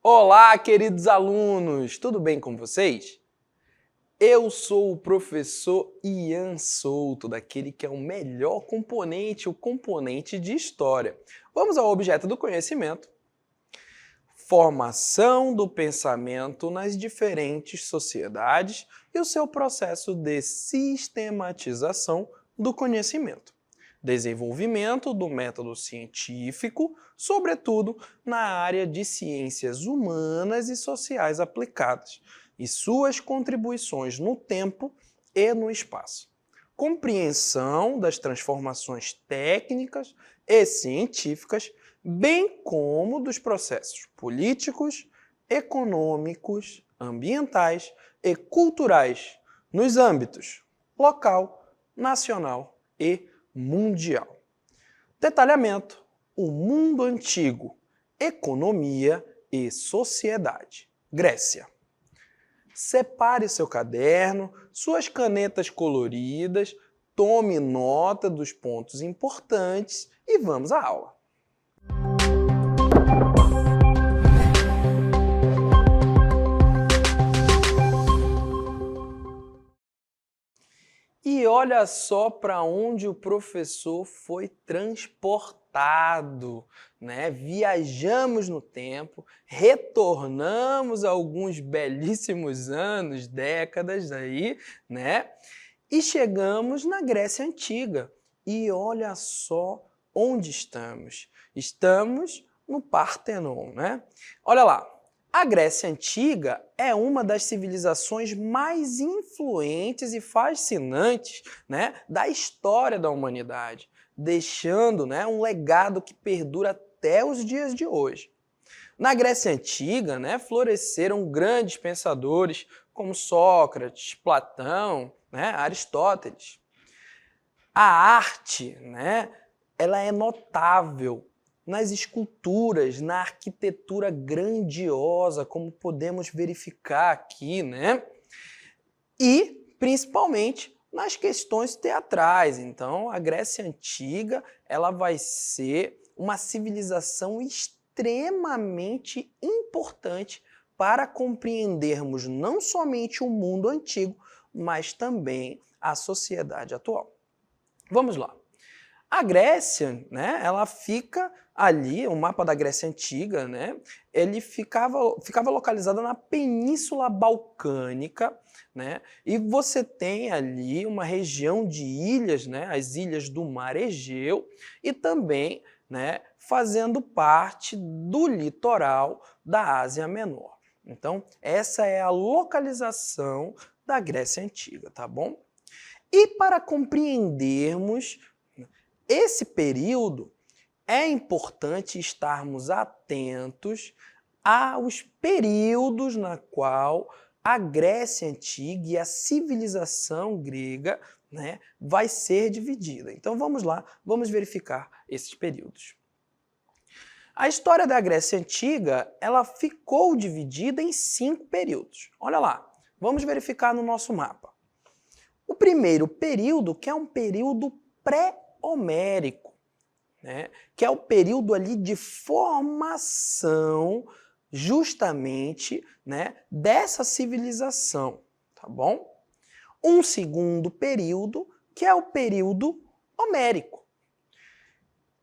Olá, queridos alunos! Tudo bem com vocês? Eu sou o professor Ian Souto, daquele que é o melhor componente, o componente de História. Vamos ao objeto do conhecimento. Formação do pensamento nas diferentes sociedades e o seu processo de sistematização do conhecimento. Desenvolvimento do método científico, sobretudo na área de ciências humanas e sociais aplicadas, e suas contribuições no tempo e no espaço. Compreensão das transformações técnicas e científicas, bem como dos processos políticos, econômicos, ambientais e culturais nos âmbitos local, nacional e mundial. Detalhamento: o mundo antigo, economia e sociedade. Grécia. Separe seu caderno, suas canetas coloridas, tome nota dos pontos importantes e vamos à aula. E olha só para onde o professor foi transportado, né? Viajamos no tempo, retornamos a alguns belíssimos anos, décadas aí, né? E chegamos na Grécia Antiga. E olha só onde estamos. Estamos no Partenon, né? Olha lá. A Grécia Antiga é uma das civilizações mais influentes e fascinantes, né, da história da humanidade, deixando, né, um legado que perdura até os dias de hoje. Na Grécia Antiga, né, floresceram grandes pensadores como Sócrates, Platão, né, Aristóteles. A arte, né, ela é notável nas esculturas, na arquitetura grandiosa, como podemos verificar aqui, né? E, principalmente, nas questões teatrais. Então, a Grécia Antiga, ela vai ser uma civilização extremamente importante para compreendermos não somente o mundo antigo, mas também a sociedade atual. Vamos lá. A Grécia, né, ela fica ali, o mapa da Grécia Antiga, né, ele ficava localizado na Península Balcânica, né, e você tem ali uma região de ilhas, né, as ilhas do Mar Egeu, e também, né, fazendo parte do litoral da Ásia Menor. Então, essa é a localização da Grécia Antiga, tá bom? E para compreendermos esse período, é importante estarmos atentos aos períodos na qual a Grécia Antiga e a civilização grega, né, vai ser dividida. Então vamos lá, vamos verificar esses períodos. A história da Grécia Antiga, ela ficou dividida em 5 períodos. Olha lá, vamos verificar no nosso mapa. O primeiro período, que é um período pré-homérico, né? Que é o período ali de formação justamente, né, dessa civilização, tá bom? Um segundo período, que é o período homérico.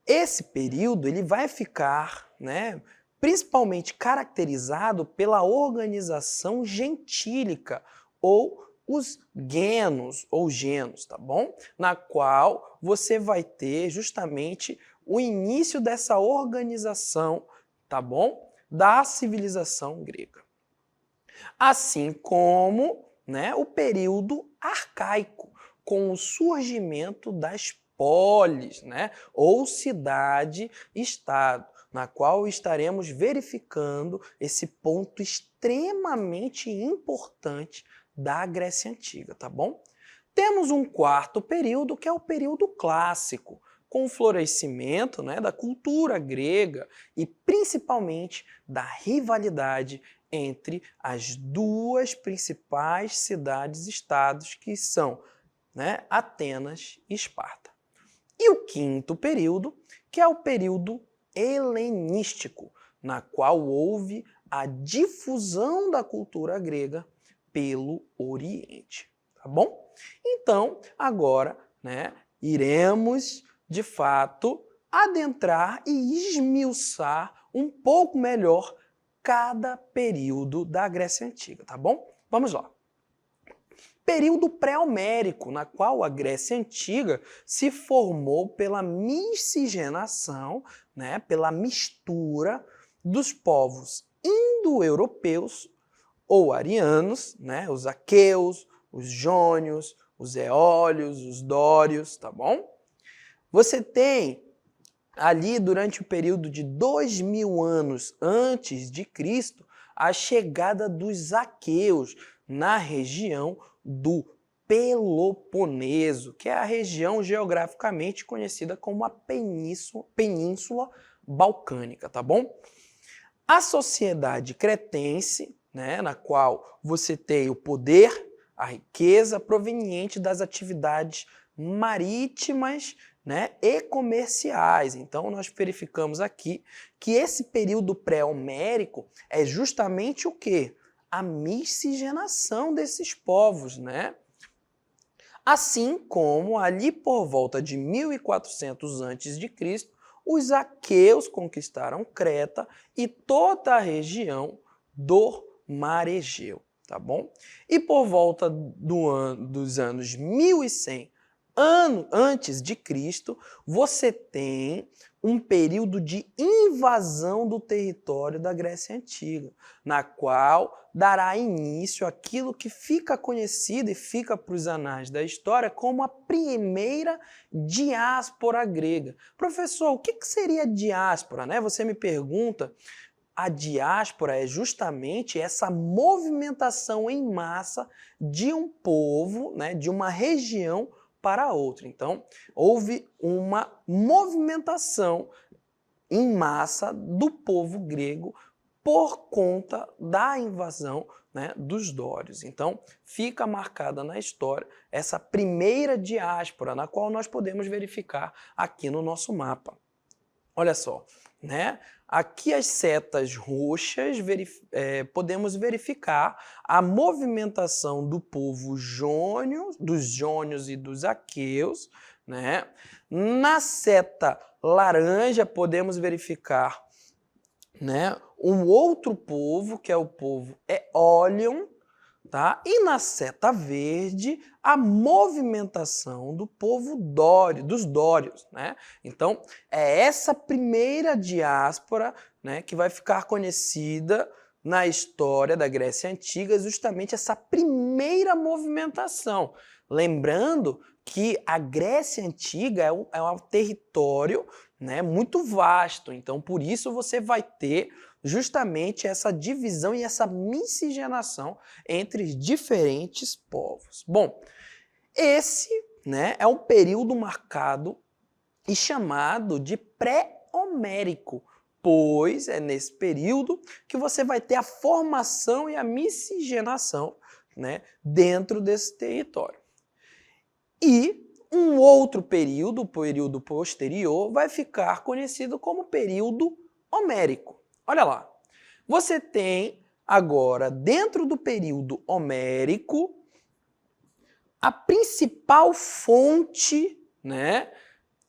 Esse período ele vai ficar, né, principalmente caracterizado pela organização gentílica ou os genos ou genos, tá bom? Na qual você vai ter justamente o início dessa organização, tá bom? Da civilização grega. Assim como, né, o período arcaico, com o surgimento das polis, né, ou cidade-estado, na qual estaremos verificando esse ponto extremamente importante da Grécia Antiga, tá bom? Temos um quarto período, que é o período clássico, com o florescimento, né, da cultura grega e principalmente da rivalidade entre as duas principais cidades-estados, que são, né, Atenas e Esparta. E o quinto período, que é o período helenístico, na qual houve a difusão da cultura grega pelo Oriente, tá bom? Então, agora, né, iremos, de fato, adentrar e esmiuçar um pouco melhor cada período da Grécia Antiga, tá bom? Vamos lá. Período pré-homérico, na qual a Grécia Antiga se formou pela miscigenação, né, pela mistura dos povos indo-europeus ou arianos, né, os aqueus, os jônios, os eólios, os dórios, tá bom? Você tem ali durante o período de 2000 anos antes de Cristo a chegada dos aqueus na região do Peloponeso, que é a região geograficamente conhecida como a Península Balcânica, tá bom? A sociedade cretense, né, na qual você tem o poder, a riqueza proveniente das atividades marítimas, né, e comerciais. Então, nós verificamos aqui que esse período pré-homérico é justamente o quê? A miscigenação desses povos, né? Assim como ali por volta de 1400 a.C., os aqueus conquistaram Creta e toda a região do Mar Egeu, tá bom? E por volta dos anos 1100 antes de Cristo, você tem um período de invasão do território da Grécia Antiga, na qual dará início àquilo que fica conhecido e fica para os anais da história como a primeira diáspora grega. Professor, o que seria diáspora, né? Você me pergunta. A diáspora é justamente essa movimentação em massa de um povo, né, de uma região para outra. Então, houve uma movimentação em massa do povo grego por conta da invasão, né, dos dórios. Então, fica marcada na história essa primeira diáspora, na qual nós podemos verificar aqui no nosso mapa. Olha só, né? Aqui as setas roxas podemos verificar a movimentação do povo jônio, dos jônios e dos aqueus, né? Na seta laranja podemos verificar, né, um outro povo, que é o povo Eólion, tá? E na seta verde, a movimentação do povo dório, dos dórios, né? Então, é essa primeira diáspora, né, que vai ficar conhecida na história da Grécia Antiga, justamente essa primeira movimentação. Lembrando que a Grécia Antiga é um território, né, muito vasto, então por isso você vai ter justamente essa divisão e essa miscigenação entre diferentes povos. Bom, esse, né, é um período marcado e chamado de pré-homérico, pois é nesse período que você vai ter a formação e a miscigenação, né, dentro desse território. E um outro período, o período posterior, vai ficar conhecido como período homérico. Olha lá, você tem agora, dentro do período homérico, a principal fonte, né,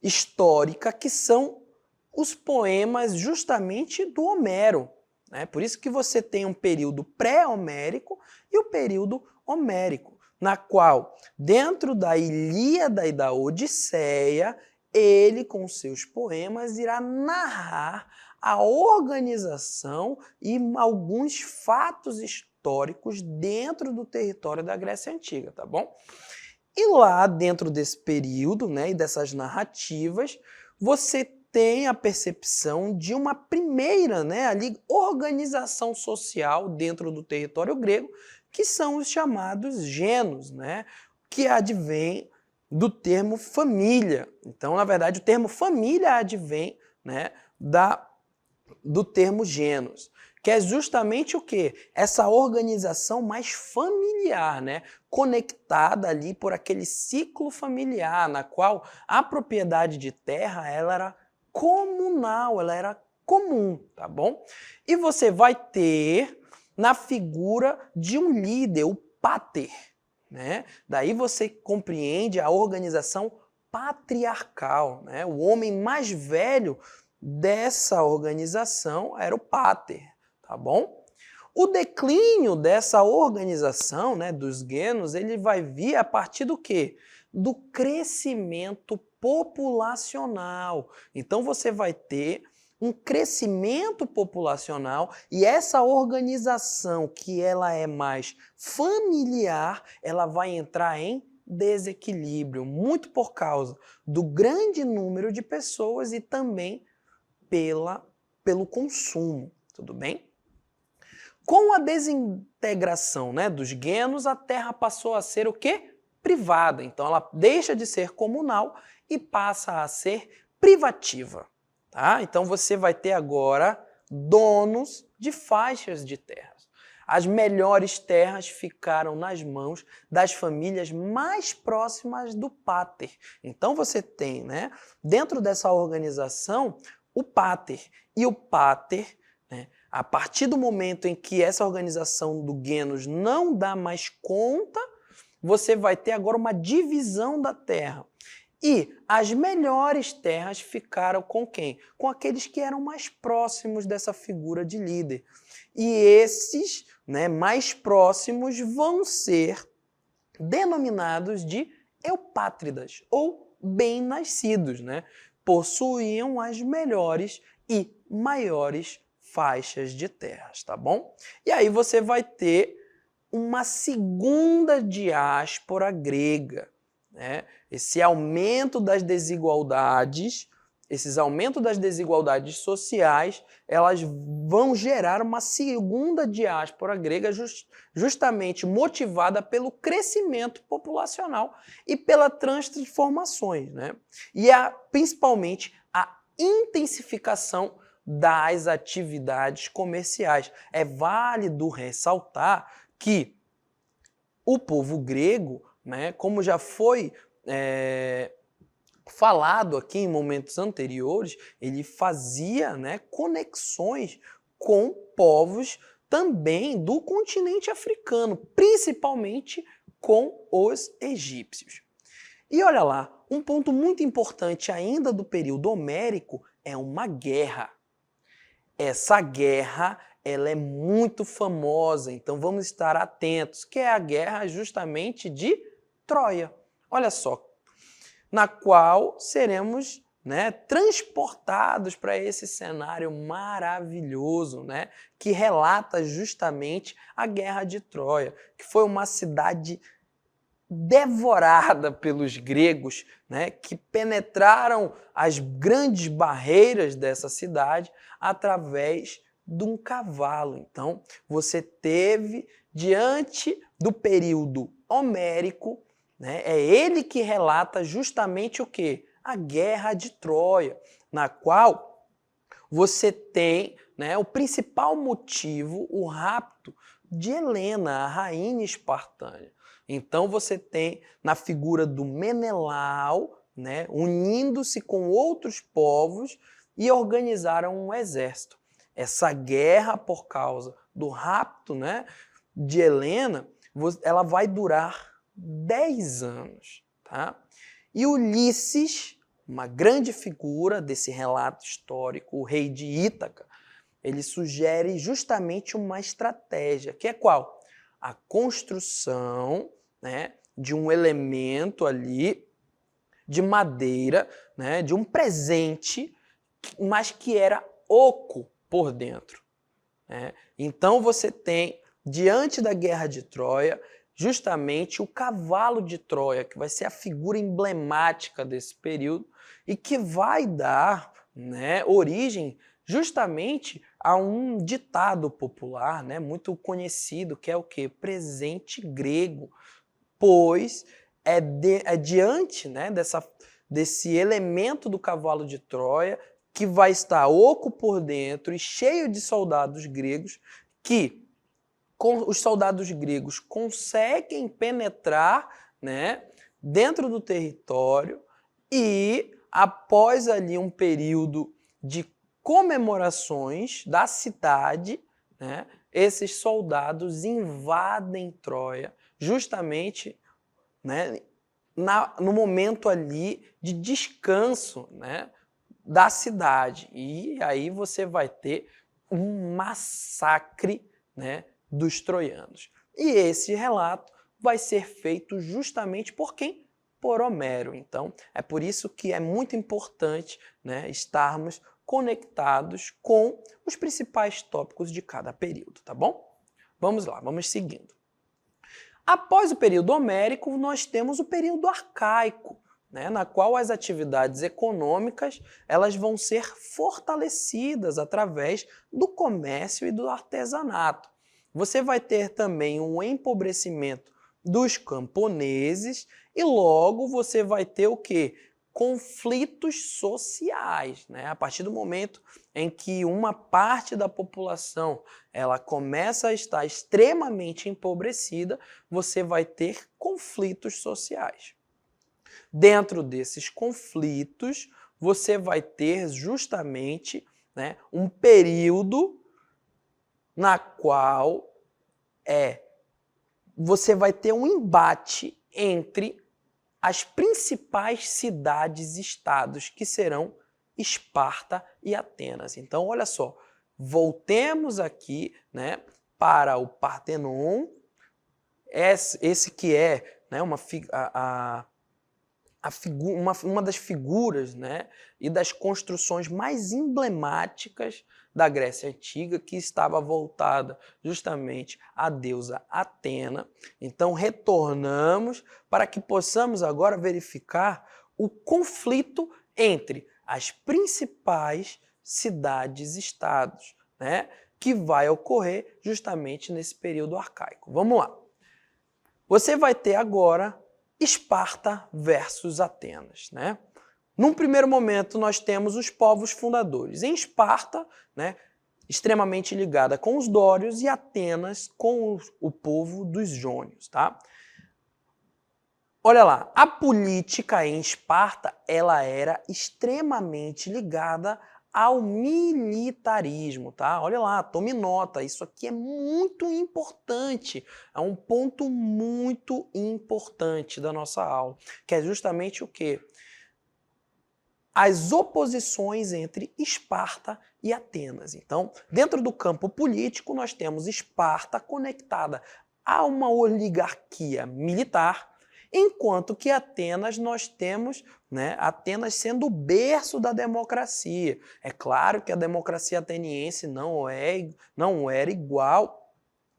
histórica, que são os poemas justamente do Homero, né? Por isso que você tem um período pré-homérico e o período homérico, na qual, dentro da Ilíada e da Odisseia, ele, com seus poemas, irá narrar a organização e alguns fatos históricos dentro do território da Grécia Antiga, tá bom? E lá, dentro desse período, né, e dessas narrativas, você tem a percepção de uma primeira, né, ali, organização social dentro do território grego, que são os chamados genos, né, que advém do termo família. Então, na verdade, o termo família advém, né, do termo genos, que é justamente o quê? Essa organização mais familiar, né? Conectada ali por aquele ciclo familiar, na qual a propriedade de terra ela era comunal, ela era comum, tá bom? E você vai ter na figura de um líder, o pater, né? Daí você compreende a organização patriarcal, né? O homem mais velho dessa organização era o pater, tá bom? O declínio dessa organização, né, dos genos, ele vai vir a partir do quê? Do crescimento populacional. Então você vai ter um crescimento populacional e essa organização que ela é mais familiar, ela vai entrar em desequilíbrio, muito por causa do grande número de pessoas e também pelo consumo, tudo bem? Com a desintegração, né, dos genos, a Terra passou a ser o quê? Privada. Então ela deixa de ser comunal e passa a ser privativa. Tá? Então você vai ter agora donos de faixas de terras. As melhores terras ficaram nas mãos das famílias mais próximas do pater. Então você tem, né, dentro dessa organização, o pater. E o pater, né, a partir do momento em que essa organização do genus não dá mais conta, você vai ter agora uma divisão da terra. E as melhores terras ficaram com quem? Com aqueles que eram mais próximos dessa figura de líder. E esses, né, mais próximos vão ser denominados de eupátridas, ou bem-nascidos, né? Possuíam as melhores e maiores faixas de terras, tá bom? E aí você vai ter uma segunda diáspora grega, né? Esse aumento das desigualdades, esses aumentos das desigualdades sociais, elas vão gerar uma segunda diáspora grega justamente motivada pelo crescimento populacional e pelas transformações, né? E principalmente a intensificação das atividades comerciais. É válido ressaltar que o povo grego, né, como já foi falado aqui em momentos anteriores, ele fazia, né, conexões com povos também do continente africano, principalmente com os egípcios. E olha lá, um ponto muito importante ainda do período homérico é uma guerra. Essa guerra ela é muito famosa, então vamos estar atentos, que é a guerra justamente de Troia. Olha só, na qual seremos, né, transportados para esse cenário maravilhoso, né, que relata justamente a Guerra de Troia, que foi uma cidade devorada pelos gregos, né, que penetraram as grandes barreiras dessa cidade através de um cavalo. Então, você teve, diante do período homérico, né, é ele que relata justamente o quê? A Guerra de Troia, na qual você tem, né, o principal motivo, o rapto de Helena, a rainha espartana. Então você tem na figura do Menelau, né, unindo-se com outros povos e organizaram um exército. Essa guerra, por causa do rapto, né, de Helena, ela vai durar 10 anos. Tá? E Ulisses, uma grande figura desse relato histórico, o rei de Ítaca, ele sugere justamente uma estratégia, que é qual? A construção, né, de um elemento ali de madeira, né, de um presente, mas que era oco por dentro. Né? Então você tem, diante da Guerra de Troia, justamente o cavalo de Troia, que vai ser a figura emblemática desse período e que vai dar, né, origem justamente a um ditado popular, né, muito conhecido, que é o quê? Presente grego, pois é diante, né, desse elemento do cavalo de Troia que vai estar oco por dentro e cheio de soldados gregos que os soldados gregos conseguem penetrar, né, dentro do território e, após ali um período de comemorações da cidade, né, esses soldados invadem Troia, justamente, né, no momento ali de descanso, né, da cidade. E aí você vai ter um massacre, né, dos troianos. E esse relato vai ser feito justamente por quem? Por Homero. Então, é por isso que é muito importante, né, estarmos conectados com os principais tópicos de cada período, tá bom? Vamos lá, vamos seguindo. Após o período homérico, nós temos o período arcaico, né, na qual as atividades econômicas elas vão ser fortalecidas através do comércio e do artesanato. Você vai ter também um empobrecimento dos camponeses e logo você vai ter o quê? Conflitos sociais, né? A partir do momento em que uma parte da população ela começa a estar extremamente empobrecida, você vai ter conflitos sociais. Dentro desses conflitos, você vai ter justamente, né, um período na qual você vai ter um embate entre as principais cidades-estados, que serão Esparta e Atenas. Então, olha só, voltemos aqui, né, para o Partenon, esse que é, né, uma das figuras, né, e das construções mais emblemáticas da Grécia Antiga, que estava voltada justamente à deusa Atena. Então, retornamos para que possamos agora verificar o conflito entre as principais cidades-estados, né, que vai ocorrer justamente nesse período arcaico. Vamos lá. Você vai ter agora Esparta versus Atenas, né? Num primeiro momento, nós temos os povos fundadores. Em Esparta, né, extremamente ligada com os dórios, e Atenas com o povo dos jônios. Tá? Olha lá, a política em Esparta ela era extremamente ligada ao militarismo, tá? Olha lá, tome nota, isso aqui é muito importante, é um ponto muito importante da nossa aula, que é justamente o quê? As oposições entre Esparta e Atenas. Então, dentro do campo político, nós temos Esparta conectada a uma oligarquia militar, enquanto que Atenas nós temos, né, Atenas sendo o berço da democracia. É claro que a democracia ateniense não era igual,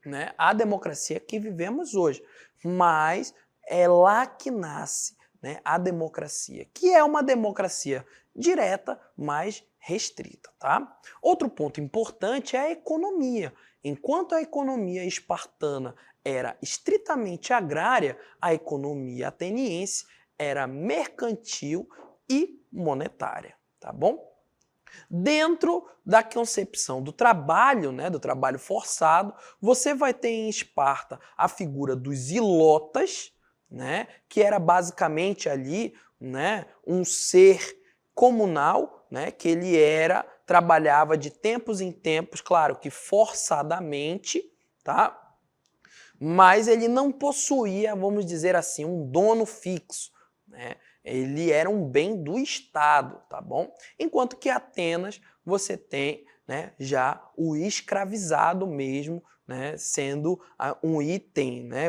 né, à democracia que vivemos hoje, mas é lá que nasce, né, a democracia, que é uma democracia direta, mas restrita. Tá? Outro ponto importante é a economia. Enquanto a economia espartana era estritamente agrária, a economia ateniense era mercantil e monetária. Tá bom? Dentro da concepção do trabalho, né, do trabalho forçado, você vai ter em Esparta a figura dos ilotas, né, que era basicamente ali, né, um ser comunal, né, que ele trabalhava de tempos em tempos, claro que forçadamente, tá? Mas ele não possuía, vamos dizer assim, um dono fixo, né? Ele era um bem do Estado, tá bom? Enquanto que Atenas você tem, né, já o escravizado mesmo, né, sendo um item, né,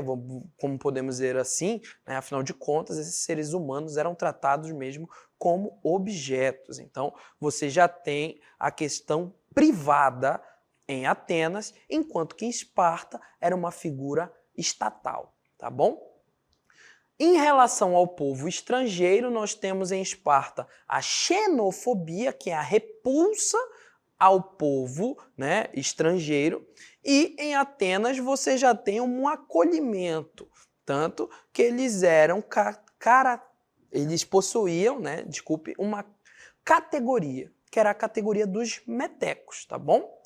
como podemos dizer assim, né, afinal de contas, esses seres humanos eram tratados mesmo como objetos. Então, você já tem a questão privada em Atenas, enquanto que em Esparta era uma figura estatal, tá bom? Em relação ao povo estrangeiro, nós temos em Esparta a xenofobia, que é a repulsa ao povo, né, estrangeiro, e em Atenas você já tem um acolhimento, tanto que eles eram eles possuíam, né, uma categoria, que era a categoria dos metecos, tá bom?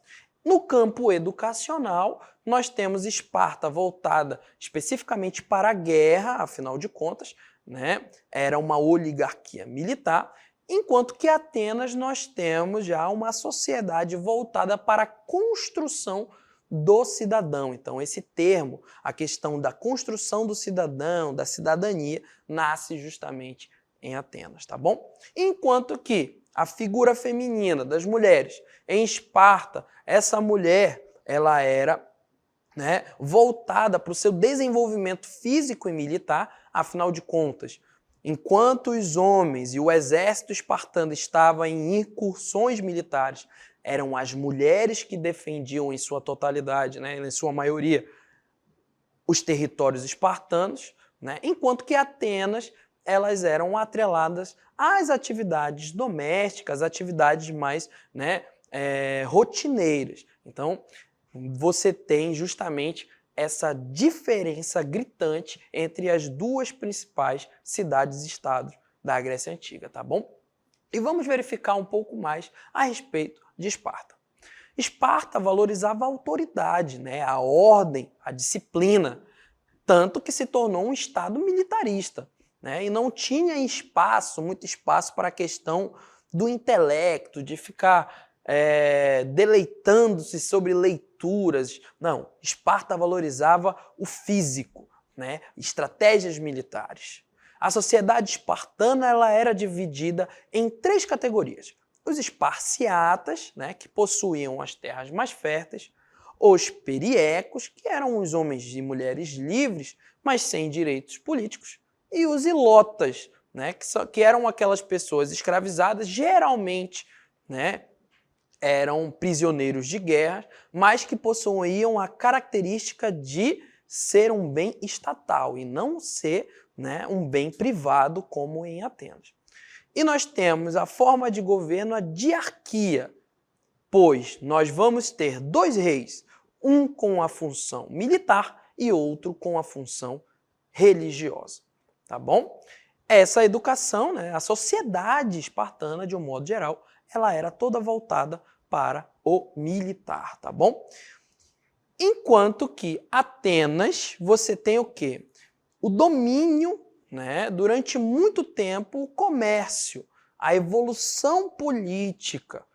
No campo educacional, nós temos Esparta voltada especificamente para a guerra, afinal de contas, né? Era uma oligarquia militar, Enquanto que em Atenas nós temos já uma sociedade voltada para a construção do cidadão. Então esse termo, a questão da construção do cidadão, da cidadania, nasce justamente em Atenas, tá bom? Enquanto que a figura feminina das mulheres em Esparta, essa mulher, ela era voltada para o seu desenvolvimento físico e militar, afinal de contas, enquanto os homens e o exército espartano estavam em incursões militares, eram as mulheres que defendiam em sua totalidade, em sua maioria, os territórios espartanos, enquanto que Atenas, elas eram atreladas às atividades domésticas, atividades mais rotineiras. Então, você tem justamente essa diferença gritante entre as duas principais cidades-estados da Grécia Antiga, tá bom? E vamos verificar um pouco mais a respeito de Esparta. Esparta valorizava a autoridade, a ordem, a disciplina, tanto que se tornou um estado militarista, e não tinha muito espaço para a questão do intelecto, de ficar deleitando-se sobre leituras. Não, Esparta valorizava o físico, estratégias militares. A sociedade espartana ela era dividida em 3 categorias. Os esparciatas, que possuíam as terras mais férteis, os periecos, que eram os homens e mulheres livres, mas sem direitos políticos, e os ilotas, que eram aquelas pessoas escravizadas, geralmente, eram prisioneiros de guerra, mas que possuíam a característica de ser um bem estatal e não ser um bem privado como em Atenas. E nós temos a forma de governo, a diarquia, pois nós vamos ter 2 reis, um com a função militar e outro com a função religiosa, tá bom? Essa educação, a sociedade espartana, de um modo geral, ela era toda voltada para o militar, tá bom? Enquanto que Atenas, você tem o quê? O domínio, durante muito tempo, o comércio, a evolução política,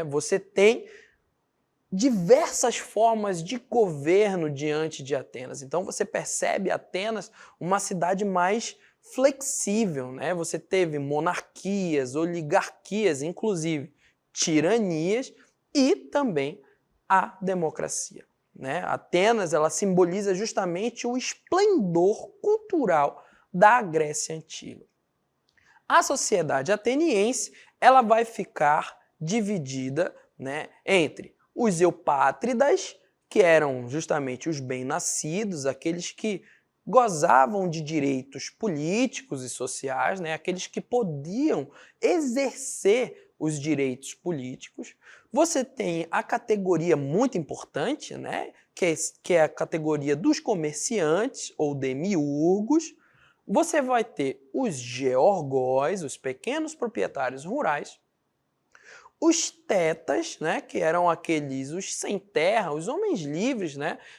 Você tem diversas formas de governo diante de Atenas. Então você percebe Atenas uma cidade mais flexível, Você teve monarquias, oligarquias, inclusive tiranias e também a democracia, Atenas ela simboliza justamente o esplendor cultural da Grécia Antiga. A sociedade ateniense ela vai ficar dividida entre os eupátridas, que eram justamente os bem-nascidos, aqueles que gozavam de direitos políticos e sociais, aqueles que podiam exercer os direitos políticos. Você tem a categoria muito importante, que é a categoria dos comerciantes ou demiurgos. Você vai ter os georgóis, os pequenos proprietários rurais, os tetas, que eram os sem terra, os homens livres,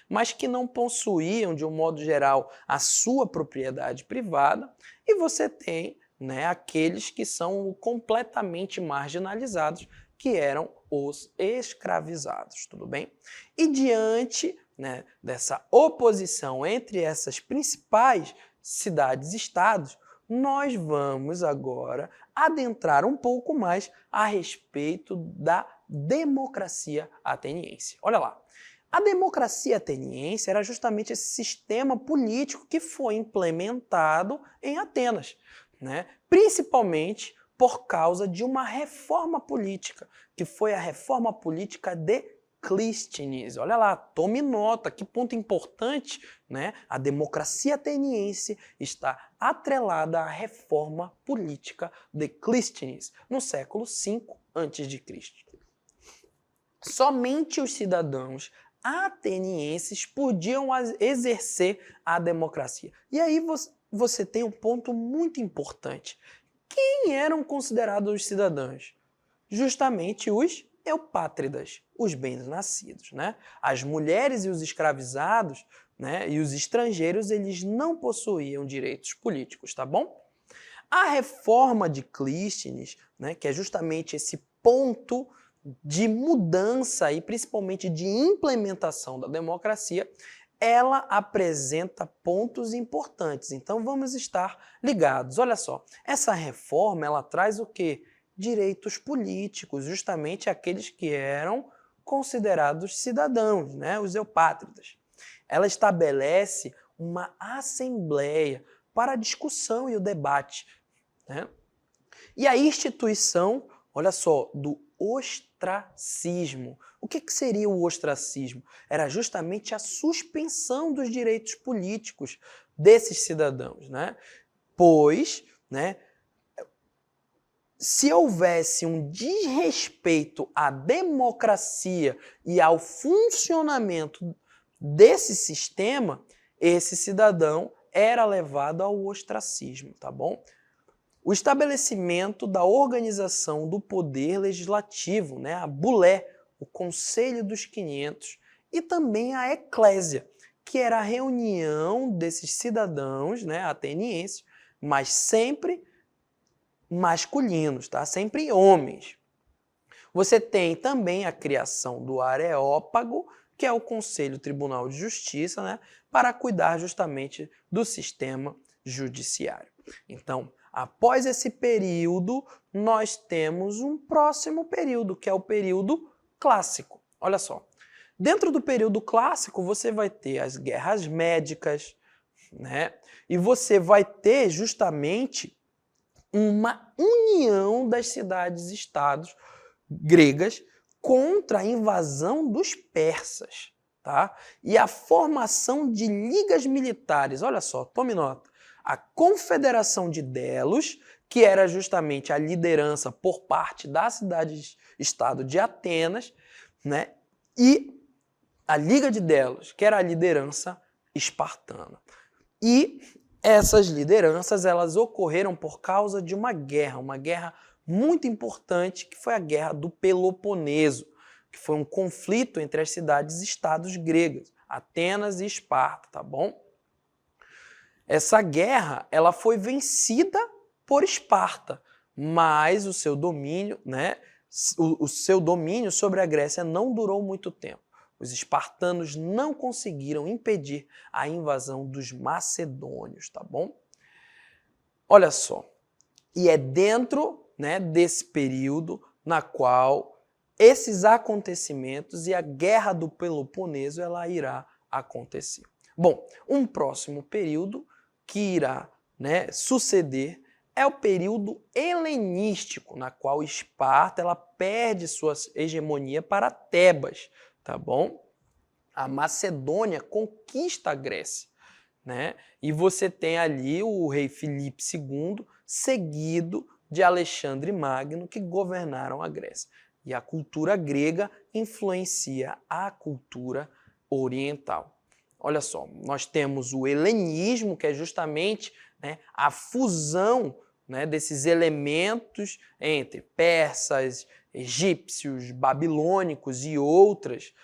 mas que não possuíam, de um modo geral, a sua propriedade privada. E você tem aqueles que são completamente marginalizados, que eram os escravizados, tudo bem? E diante dessa oposição entre essas principais cidades-estados, nós vamos agora adentrar um pouco mais a respeito da democracia ateniense. Olha lá, a democracia ateniense era justamente esse sistema político que foi implementado em Atenas, principalmente por causa de uma reforma política, que foi a reforma política de Clístenes. Olha lá, tome nota, que ponto importante, A democracia ateniense está atrelada à reforma política de Clístenes, no século V a.C. Somente os cidadãos atenienses podiam exercer a democracia. E aí você tem um ponto muito importante. Quem eram considerados os cidadãos? Justamente os eupátridas, os bem-nascidos, As mulheres e os escravizados, e os estrangeiros, eles não possuíam direitos políticos, tá bom? A reforma de Clístenes, né, que é justamente esse ponto de mudança e principalmente de implementação da democracia, ela apresenta pontos importantes. Então vamos estar ligados. Olha só, essa reforma ela traz o quê? Direitos políticos, justamente aqueles que eram considerados cidadãos, né? Os eupátridas. Ela estabelece uma assembleia para a discussão e o debate, né? E a instituição, olha só, do ostracismo. O que seria o ostracismo? Era justamente a suspensão dos direitos políticos desses cidadãos, né? Pois, né, se houvesse um desrespeito à democracia e ao funcionamento desse sistema, esse cidadão era levado ao ostracismo, tá bom? O estabelecimento da organização do poder legislativo, né, a bulé, o Conselho dos 500, e também a eclésia, que era a reunião desses cidadãos, né, atenienses, mas sempre masculinos, tá? Sempre homens. Você tem também a criação do Areópago, que é o Conselho Tribunal de Justiça, né, para cuidar justamente do sistema judiciário. Então, após esse período, nós temos um próximo período, que é o período clássico. Olha só, dentro do período clássico, você vai ter as guerras médicas, né? E você vai ter justamente uma união das cidades-estados gregas contra a invasão dos persas, tá? E a formação de ligas militares. Olha só, tome nota. A Confederação de Delos, que era justamente a liderança por parte da cidade-estado de Atenas, né? E a Liga de Delos, que era a liderança espartana. E essas lideranças elas ocorreram por causa de uma guerra muito importante, que foi a Guerra do Peloponeso, que foi um conflito entre as cidades-estados gregas, Atenas e Esparta, tá bom? Essa guerra ela foi vencida por Esparta, mas o seu domínio, né, o seu domínio sobre a Grécia não durou muito tempo. Os espartanos não conseguiram impedir a invasão dos macedônios, tá bom? Olha só, e é dentro, né, desse período na qual esses acontecimentos e a Guerra do Peloponeso ela irá acontecer. Bom, um próximo período que irá, né, suceder é o período helenístico, na qual Esparta ela perde sua hegemonia para Tebas, tá bom? A Macedônia conquista a Grécia, né? E você tem ali o rei Filipe II, seguido de Alexandre Magno, que governaram a Grécia. E a cultura grega influencia a cultura oriental. Olha só, nós temos o helenismo, que é justamente, né, a fusão, né, desses elementos entre persas, egípcios, babilônicos e outros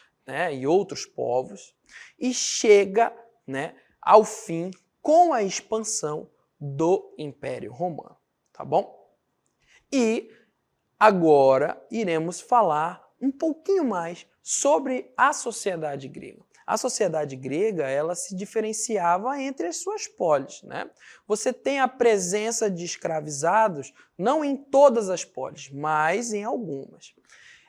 povos, e chega, né, ao fim com a expansão do Império Romano, tá bom? E agora iremos falar um pouquinho mais sobre a sociedade grega. A sociedade grega ela se diferenciava entre as suas polis, né? Você tem a presença de escravizados, não em todas as polis, mas em algumas.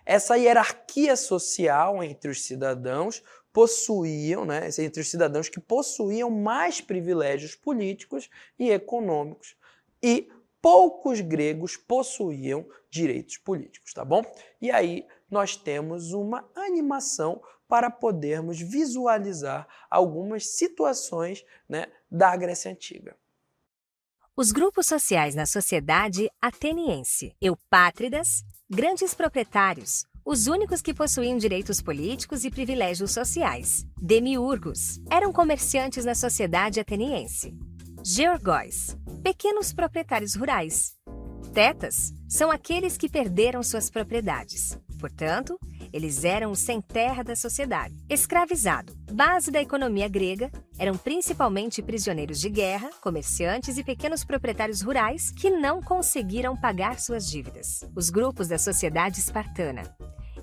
Essa hierarquia social entre os cidadãos possuíam, né, entre os cidadãos que possuíam mais privilégios políticos e econômicos, e poucos gregos possuíam direitos políticos, tá bom? E aí nós temos uma animação para podermos visualizar algumas situações, né, da Grécia Antiga. Os grupos sociais na sociedade ateniense: eupátridas, grandes proprietários, os únicos que possuíam direitos políticos e privilégios sociais. Demiurgos, eram comerciantes na sociedade ateniense. Georgóis, pequenos proprietários rurais. Tetas, são aqueles que perderam suas propriedades. Portanto, Eles eram os sem terra da sociedade. Escravizado, base da economia grega, eram principalmente prisioneiros de guerra, comerciantes e pequenos proprietários rurais que não conseguiram pagar suas dívidas. Os grupos da sociedade espartana.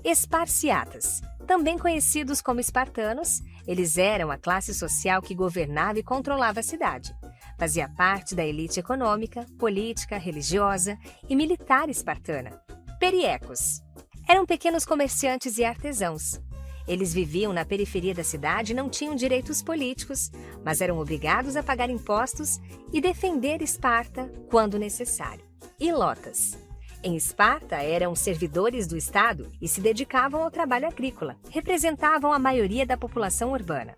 Esparciatas, também conhecidos como espartanos, eles eram a classe social que governava e controlava a cidade. Fazia parte da elite econômica, política, religiosa e militar espartana. Periecos. Eram pequenos comerciantes e artesãos. Eles viviam na periferia da cidade e não tinham direitos políticos, mas eram obrigados a pagar impostos e defender Esparta quando necessário. Ilotas. Em Esparta, eram servidores do Estado e se dedicavam ao trabalho agrícola. Representavam a maioria da população urbana.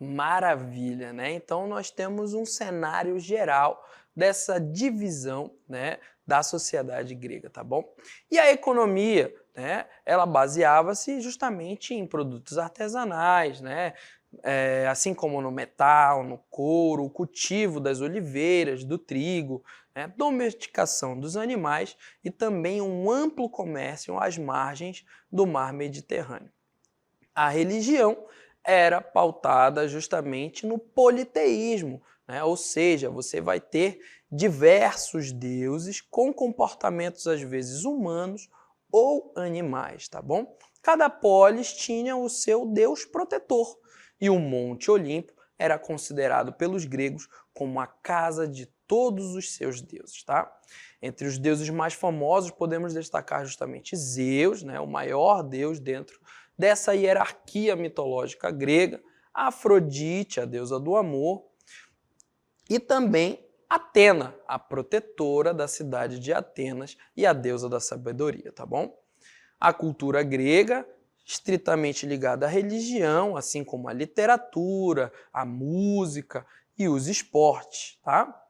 Maravilha, né? Então nós temos um cenário geral dessa divisão, né, da sociedade grega, tá bom? E a economia, né, ela baseava-se justamente em produtos artesanais, né? Assim como no metal, no couro, o cultivo das oliveiras, do trigo, né, domesticação dos animais e também um amplo comércio às margens do mar Mediterrâneo. A religião era pautada justamente no politeísmo, né? Ou seja, você vai ter diversos deuses com comportamentos às vezes humanos ou animais, tá bom? Cada polis tinha o seu deus protetor e o Monte Olimpo era considerado pelos gregos como a casa de todos os seus deuses, tá? Entre os deuses mais famosos podemos destacar justamente Zeus, né, o maior deus dentro dessa hierarquia mitológica grega, Afrodite, a deusa do amor, e também Atena, a protetora da cidade de Atenas e a deusa da sabedoria, tá bom? A cultura grega, estritamente ligada à religião, assim como a literatura, a música e os esportes, tá?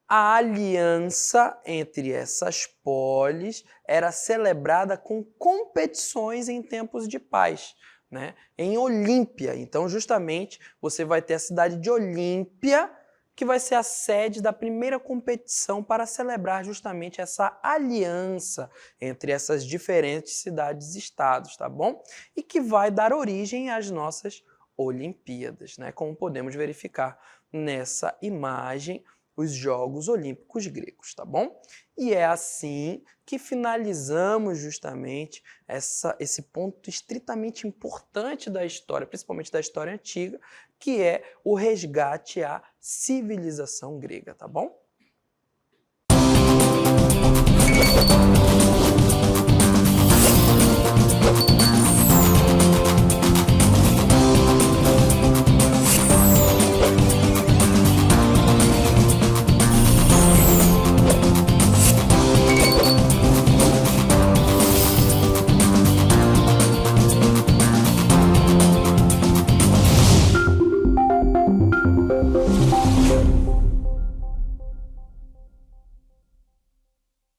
A aliança entre essas polis era celebrada com competições em tempos de paz, né? Em Olímpia. Então, justamente, você vai ter a cidade de Olímpia, que vai ser a sede da primeira competição para celebrar justamente essa aliança entre essas diferentes cidades e estados, tá bom? E que vai dar origem às nossas Olimpíadas, né? Como podemos verificar nessa imagem, os Jogos Olímpicos Gregos, tá bom? E é assim que finalizamos justamente esse ponto estritamente importante da história, principalmente da história antiga, que é o resgate à civilização grega, tá bom?